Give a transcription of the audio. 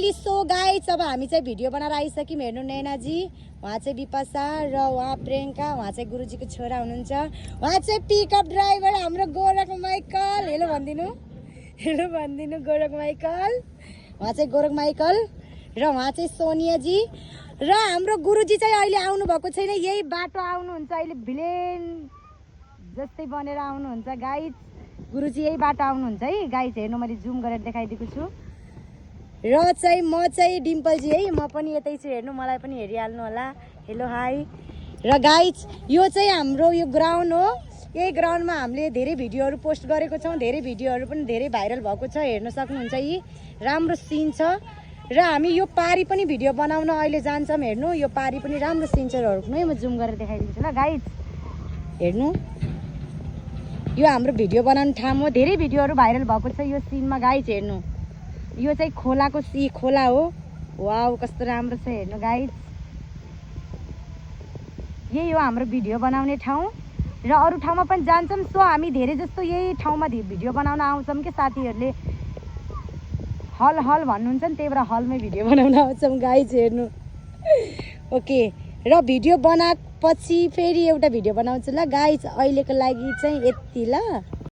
Finally so guys अब हामी चाहिँ भिडियो बनाएर आइसक्यौँ। हेर्नु नैनाजी, उहाँ चाहिँ विपाशा र उहाँ प्रियङ्का, उहाँ चाहिँ गुरुजीको छोरा हुनुहुन्छ। उहाँ चाहिँ पिकअप ड्राइभर हाम्रो गोरख माइकल। हेलो भनिदिनु गोरख माइकल। उहाँ चाहिँ गोरख माइकल र उहाँ चाहिँ सोनियाजी र हाम्रो गुरुजी चाहिँ अहिले आउनु भएको छैन। यही बाटो आउनुहुन्छ, अहिले भिलेन जस्तै बनेर आउनुहुन्छ गाइस। गुरुजी यही बाटो आउनुहुन्छ है गाइस। हेर्नु मैले जुम गरेर देखाइदिएको छु। र चाहिँ म चाहिँ डिम्पलजी है, म पनि यतै छु। हेर्नु मलाई पनि हेरिहाल्नु होला। Hello hi. र गाइस यो चाहिँ हाम्रो यो ग्राउन्ड हो। यही ग्राउन्डमा हामीले धेरै भिडियोहरू पोस्ट गरेको छौँ। धेरै भिडियोहरू पनि धेरै भाइरल भएको छ। हेर्न सक्नुहुन्छ यी राम्रो सिन छ। र हामी यो पारी पनि भिडियो बनाउन अहिले जान्छौँ। हेर्नु यो पारी पनि राम्रो सिन छ। रोक्नु है, म जुम गरेर देखाइदिन्छु ल गाइस। हेर्नु यो हाम्रो भिडियो बनाउने ठाउँ हो। धेरै भिडियोहरू भाइरल भएको छ यो सिनमा गाइस। हेर्नु यो चाहिँ खोलाको खोला हो। वाउ कस्तो राम्रो छ। हेर्नु गाइस यही हो हाम्रो भिडियो बनाउने ठाउँ। र अरू ठाउँमा पनि जान्छौँ। सो हामी धेरै जस्तो यही ठाउँमा भिडियो बनाउन आउँछौँ कि साथीहरूले हल भन्नुहुन्छ नि, त्यही भएर हलमै भिडियो बनाउन आउँछौँ गाइस। हेर्नु ओके। र भिडियो बनाएपछि फेरि एउटा भिडियो बनाउँछु ल गाइस। अहिलेको लागि चाहिँ यति ल।